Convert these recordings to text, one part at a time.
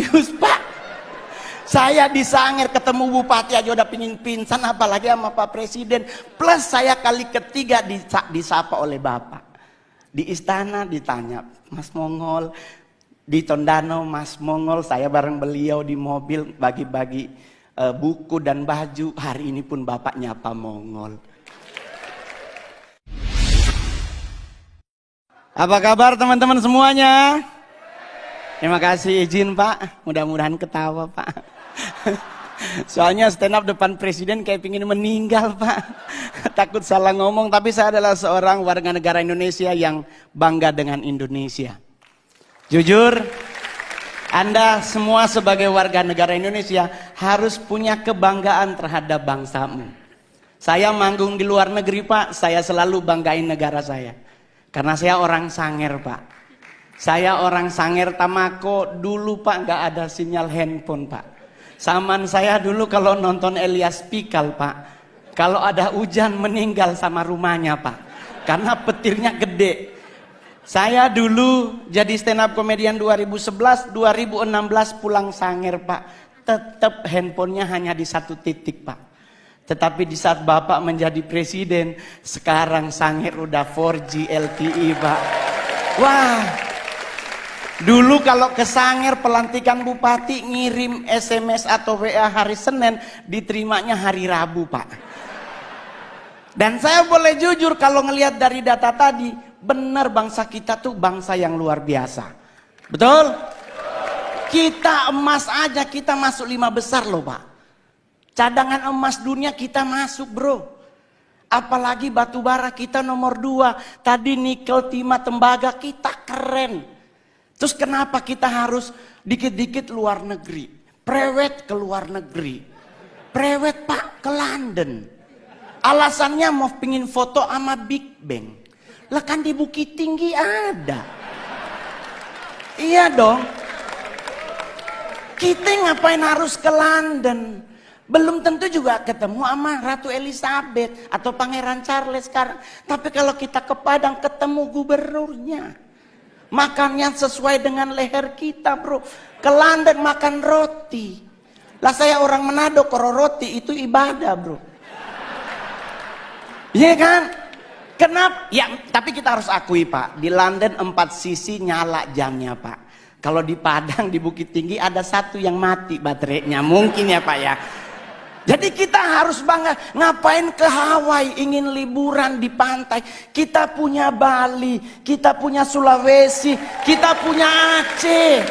Serius Pak, saya disanger ketemu bupati aja udah pingin pingsan, apalagi sama Pak Presiden. Plus saya kali ketiga disapa oleh Bapak. Di istana ditanya, Mas Mongol. Di Tondano, Mas Mongol, saya bareng beliau di mobil bagi-bagi buku dan baju. Hari ini pun Bapak nyapa Mongol. Apa kabar teman-teman semuanya? Terima kasih izin Pak, mudah-mudahan ketawa Pak. Soalnya stand up depan presiden kayak pingin meninggal Pak. Takut salah ngomong, tapi saya adalah seorang warga negara Indonesia yang bangga dengan Indonesia. Jujur, Anda semua sebagai warga negara Indonesia harus punya kebanggaan terhadap bangsamu. Saya manggung di luar negeri Pak, saya selalu banggain negara saya. Karena saya orang Sanger Pak. Saya orang Sanger Tamako, dulu Pak nggak ada sinyal handphone Pak. Saman saya dulu kalau nonton Elias Pikal Pak, kalau ada hujan meninggal sama rumahnya Pak. Karena petirnya gede. Saya dulu jadi stand up comedian 2011, 2016 pulang Sanger Pak. Tetap handphonenya hanya di satu titik Pak. Tetapi di saat Bapak menjadi presiden, sekarang Sanger udah 4G LTE Pak. Wah, dulu kalau ke Sanger pelantikan bupati ngirim SMS atau WA hari Senin, diterimanya hari Rabu Pak. Dan saya boleh jujur kalau ngelihat dari data tadi, benar bangsa kita tuh bangsa yang luar biasa. Betul? Kita emas aja kita masuk 5 besar loh Pak. Cadangan emas dunia kita masuk bro. Apalagi batu bara kita nomor 2. Tadi nikel, timah, tembaga kita keren. Terus kenapa kita harus dikit-dikit luar negeri? Prewed ke luar negeri. Prewed Pak ke London. Alasannya mau pingin foto sama Big Bang. Lah kan di Bukit Tinggi ada. Iya dong. Kita ngapain harus ke London? Belum tentu juga ketemu sama Ratu Elizabeth atau Pangeran Charles sekarang. Tapi kalau kita ke Padang ketemu gubernurnya. Makannya sesuai dengan leher kita bro. Ke London makan roti. Lah saya orang Manado, kalau roti itu ibadah bro. Iya kan? Kenapa? Ya tapi kita harus akui Pak. Di London 4 sisi nyala jamnya Pak. Kalau di Padang di Bukit Tinggi ada 1 yang mati baterainya. Mungkin ya Pak ya. Jadi kita harus bangga. Ngapain ke Hawaii ingin liburan di pantai? Kita punya Bali, kita punya Sulawesi, kita punya Aceh.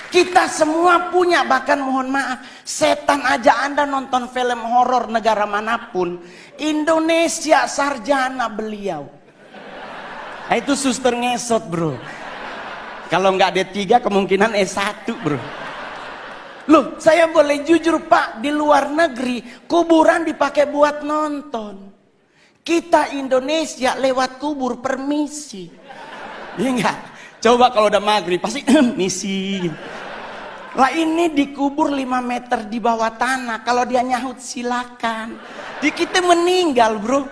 Kita semua punya, bahkan mohon maaf, setan aja Anda nonton film horor negara manapun, Indonesia sarjana beliau. Nah, itu suster ngesot bro. Kalau nggak D3 kemungkinan S1 bro. Loh, saya boleh jujur Pak, di luar negeri kuburan dipakai buat nonton. Kita Indonesia lewat kubur permisi. Iya enggak? Coba kalau udah maghrib pasti misi. Lah ini dikubur 5 meter di bawah tanah. Kalau dia nyahut silakan. Di kita meninggal bro.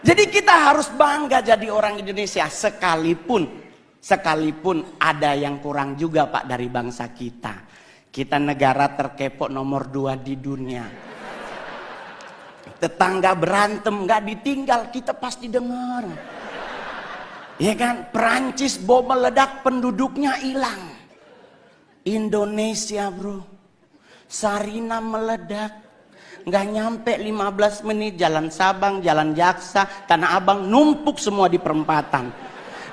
Jadi kita harus bangga jadi orang Indonesia sekalipun ada yang kurang juga Pak dari bangsa kita. Kita negara terkepok nomor 2 di dunia. Tetangga berantem nggak ditinggal, kita pasti dengar. Ya kan? Perancis bom meledak, penduduknya hilang. Indonesia bro, Sarina meledak, nggak nyampe 15 menit jalan Sabang, jalan Jaksa, Tanah Abang numpuk semua di perempatan.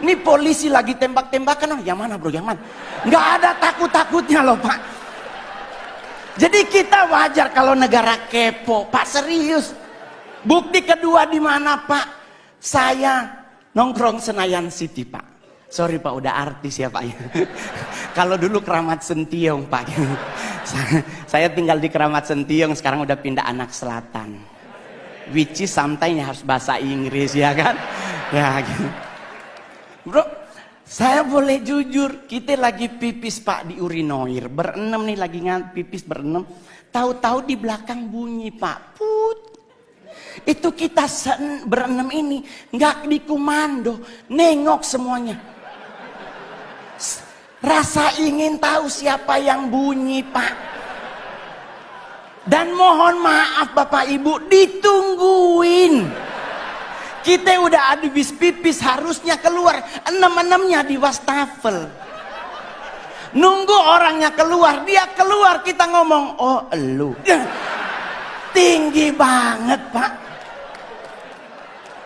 Ini polisi lagi tembak-tembakan, yang mana bro, yang mana? Nggak ada takut-takutnya loh Pak. Jadi kita wajar kalau negara kepo, Pak serius. Bukti kedua di mana Pak? Saya nongkrong Senayan City Pak. Sorry Pak, udah artis ya Pak. Kalau dulu Keramat Sentiong Pak. Saya tinggal di Keramat Sentiong, sekarang udah pindah Anak Selatan. Which is sometimes harus bahasa Inggris ya kan? Ya gitu. Bro, saya boleh jujur, kita lagi pipis Pak di urinoir, berenam nih lagi pipis berenam, tahu-tahu di belakang bunyi Pak, put. Itu kita berenam ini nggak dikomando, nengok semuanya. Rasa ingin tahu siapa yang bunyi, Pak. Dan mohon maaf Bapak Ibu, ditungguin. Kita udah habis pipis, harusnya keluar. 6-6-nya di wastafel. Nunggu orangnya keluar, dia keluar, kita ngomong, oh elu. Tinggi banget, Pak.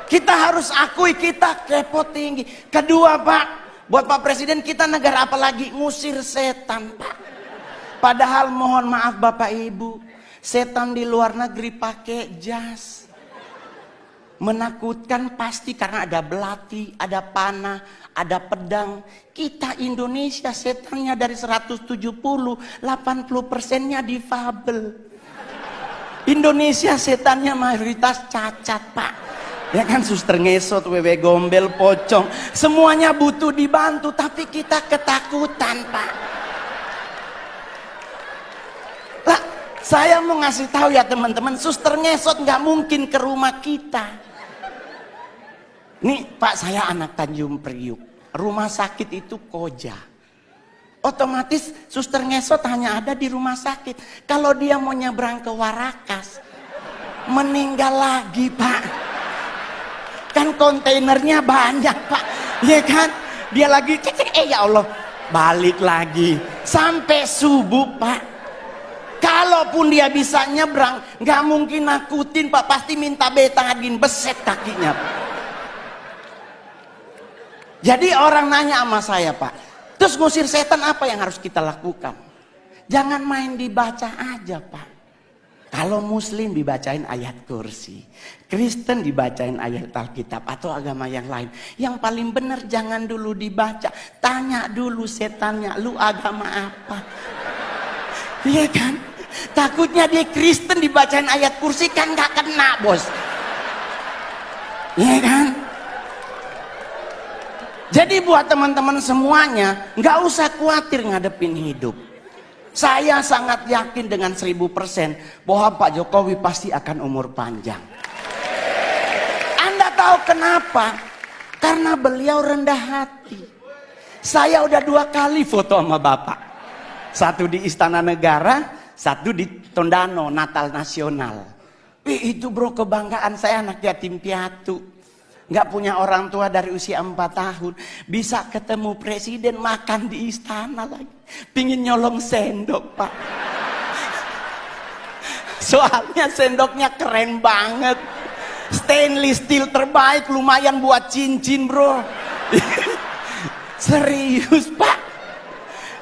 Kita harus akui kita kepo tinggi. Kedua, Pak, buat Pak Presiden, kita negara apalagi ngusir setan, Pak. Padahal mohon maaf Bapak Ibu, setan di luar negeri pakai jas. Menakutkan pasti karena ada belati, ada panah, ada pedang. Kita Indonesia setannya dari 170, 80%-nya difabel. Indonesia setannya mayoritas cacat, Pak. Ya kan, suster ngesot, wewe gombel, pocong, semuanya butuh dibantu, tapi kita ketakutan, Pak. Lah, saya mau ngasih tahu ya teman-teman, suster ngesot nggak mungkin ke rumah kita. Nih Pak, saya anak Tanjung Priuk, rumah sakit itu Koja. Otomatis suster ngesot hanya ada di rumah sakit. Kalau dia mau nyebrang ke Warakas, meninggal lagi, Pak. Kan kontainernya banyak, Pak. Ya kan? Dia lagi cek, ya Allah, balik lagi sampai subuh, Pak. Kalaupun dia bisa nyebrang, nggak mungkin nakutin, Pak. Pasti minta betadin, beset kakinya, Pak. Jadi orang nanya sama saya, Pak, terus ngusir setan apa yang harus kita lakukan? Jangan main dibaca aja, Pak. Kalau Muslim dibacain ayat kursi, Kristen dibacain ayat Alkitab atau agama yang lain. Yang paling benar jangan dulu dibaca, tanya dulu setannya, lu agama apa? Iya kan? Takutnya dia Kristen dibacain ayat kursi kan gak kena, bos. Iya kan? Jadi buat teman-teman semuanya, nggak usah khawatir ngadepin hidup. Saya sangat yakin dengan 1000% bahwa Pak Jokowi pasti akan umur panjang. Anda tahu kenapa? Karena beliau rendah hati. Saya udah 2 kali foto sama Bapak. Satu di Istana Negara, satu di Tondano, Natal Nasional. Itu bro, kebanggaan saya, anak yatim piatu. Nggak punya orang tua dari usia 4 tahun. Bisa ketemu presiden, makan di istana lagi. Pingin nyolong sendok, Pak. Soalnya sendoknya keren banget. Stainless steel terbaik, lumayan buat cincin, bro. Serius, Pak.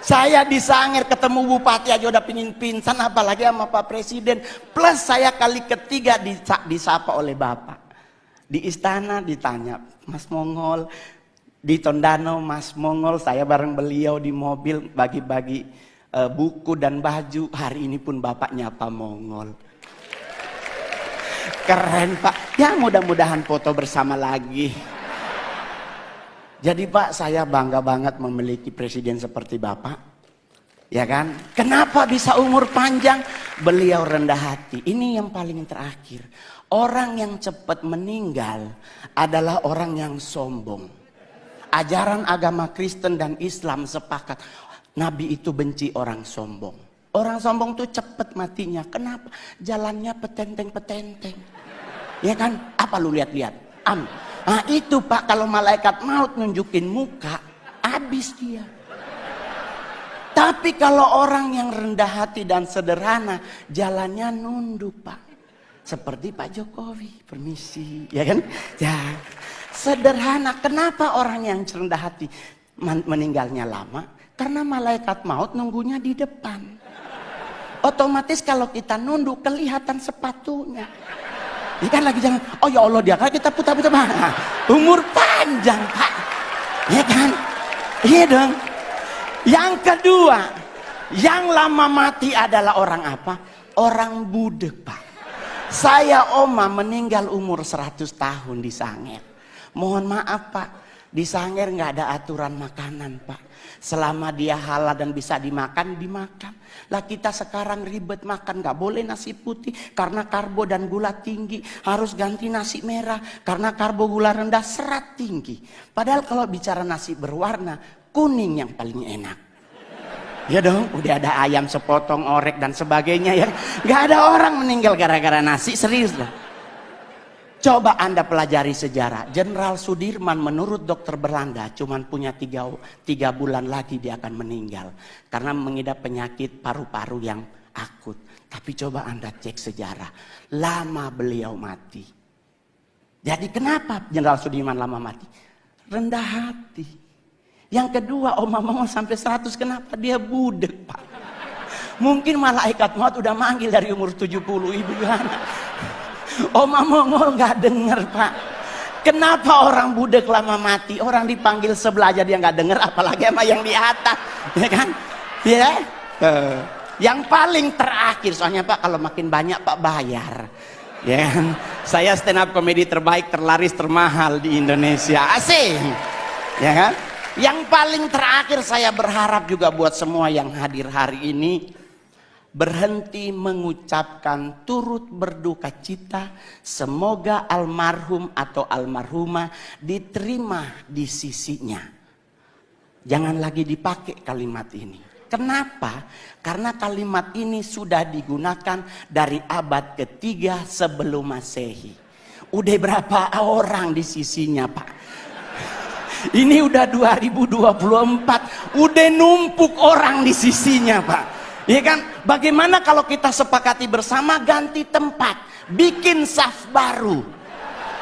Saya di Sangir ketemu bupati aja udah pingin pingsan, apalagi sama Pak Presiden. Plus saya kali ketiga disapa oleh Bapak. Di istana ditanya, Mas Mongol. Di Tondano, Mas Mongol. Saya bareng beliau di mobil bagi-bagi buku dan baju. Hari ini pun Bapak nyapa Mongol. Keren, Pak. Ya mudah-mudahan foto bersama lagi. Jadi Pak, saya bangga banget memiliki presiden seperti Bapak. Ya kan? Kenapa bisa umur panjang? Beliau rendah hati. Ini yang paling terakhir. Orang yang cepat meninggal adalah orang yang sombong. Ajaran agama Kristen dan Islam sepakat, Nabi itu benci orang sombong. Orang sombong tuh cepat matinya. Kenapa? Jalannya petenteng-petenteng. Ya kan? Apa lu lihat-lihat? Nah itu Pak, kalau malaikat maut nunjukin muka, habis dia. Tapi kalau orang yang rendah hati dan sederhana, jalannya nunduk, Pak. Seperti Pak Jokowi, permisi, ya kan? Ya, sederhana. Kenapa orang yang rendah hati meninggalnya lama? Karena malaikat maut nunggunya di depan. Otomatis kalau kita nunduk, kelihatan sepatunya. Ini kan lagi jangan, oh ya Allah, dia kan kita putar-putar. Nah, umur panjang, Pak. Ya kan? Iya dong. Yang kedua, yang lama mati adalah orang apa? Orang budek, Pak. Saya oma meninggal umur 100 tahun di Sangir. Mohon maaf Pak, di Sangir nggak ada aturan makanan Pak. Selama dia halal dan bisa dimakan, dimakan. Lah kita sekarang ribet makan, nggak boleh nasi putih karena karbo dan gula tinggi. Harus ganti nasi merah karena karbo gula rendah, serat tinggi. Padahal kalau bicara nasi berwarna, kuning yang paling enak. Ya dong, udah ada ayam sepotong, orek dan sebagainya ya. Gak ada orang meninggal gara-gara nasi, serius loh. Coba Anda pelajari sejarah. Jenderal Sudirman menurut dokter Belanda cuman punya 3 bulan lagi dia akan meninggal. Karena mengidap penyakit paru-paru yang akut. Tapi coba Anda cek sejarah. Lama beliau mati. Jadi kenapa Jenderal Sudirman lama mati? Rendah hati. Yang kedua, Oma Mongol sampai 100, kenapa dia budek, Pak? Mungkin malaikat maut udah manggil dari umur 70, Ibu Yohana. Oma Mongol nggak denger, Pak. Kenapa orang budek lama mati? Orang dipanggil sebelah aja dia nggak denger, apalagi sama yang di atas, ya kan? Ya. Yang paling terakhir, soalnya Pak kalau makin banyak Pak bayar. Ya kan? Saya stand up komedi terbaik, terlaris, termahal di Indonesia. Asik. Ya kan? Yang paling terakhir saya berharap juga buat semua yang hadir hari ini berhenti mengucapkan turut berduka cita. Semoga almarhum atau almarhumah diterima di sisinya. Jangan lagi dipakai kalimat ini. Kenapa? Karena kalimat ini sudah digunakan dari abad ketiga sebelum Masehi. Udah berapa orang di sisinya, Pak? Ini udah 2024, udah numpuk orang di sisinya, Pak. Ya kan? Bagaimana kalau kita sepakati bersama ganti tempat, bikin saf baru.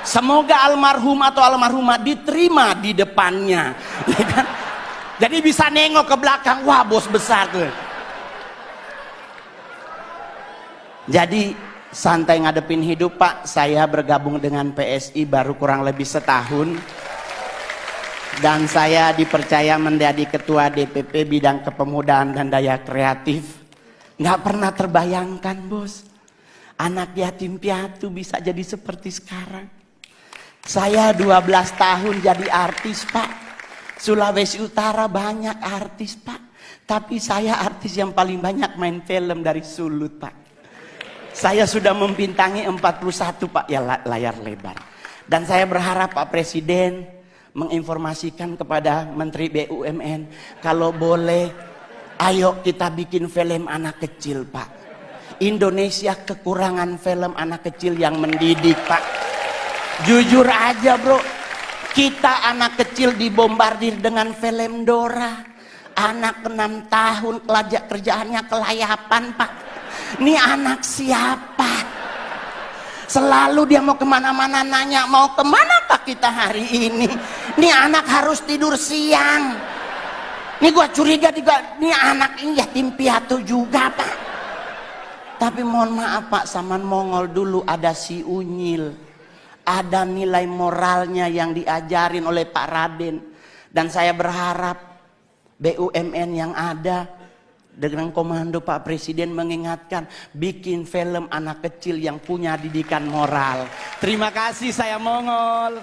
Semoga almarhum atau almarhumah diterima di depannya. Ya kan? Jadi bisa nengok ke belakang, wah bos besar tuh. Jadi santai ngadepin hidup, Pak. Saya bergabung dengan PSI baru kurang lebih setahun. Dan saya dipercaya menjadi ketua DPP bidang kepemudaan dan daya kreatif. Nggak pernah terbayangkan, bos. Anak yatim piatu bisa jadi seperti sekarang. Saya 12 tahun jadi artis, Pak. Sulawesi Utara banyak artis, Pak. Tapi saya artis yang paling banyak main film dari Sulut, Pak. Saya sudah membintangi 41, Pak, ya layar lebar. Dan saya berharap Pak Presiden menginformasikan kepada Menteri BUMN, kalau boleh ayo kita bikin film anak kecil, Pak. Indonesia kekurangan film anak kecil yang mendidik, Pak. Jujur aja, bro, kita anak kecil dibombardir dengan film Dora. Anak 6 tahun kerjaannya kelayapan, Pak. Ini anak siapa? Selalu dia mau kemana-mana nanya, mau kemana Pak kita hari ini? Ini anak harus tidur siang. Ini gua curiga juga, ini anak ini yatim piatu juga, Pak. Tapi mohon maaf, Pak, zaman Mongol dulu ada si Unyil. Ada nilai moralnya yang diajarin oleh Pak Raden. Dan saya berharap BUMN yang ada dengan komando Pak Presiden mengingatkan, bikin film anak kecil yang punya didikan moral. Terima kasih, saya Mongol.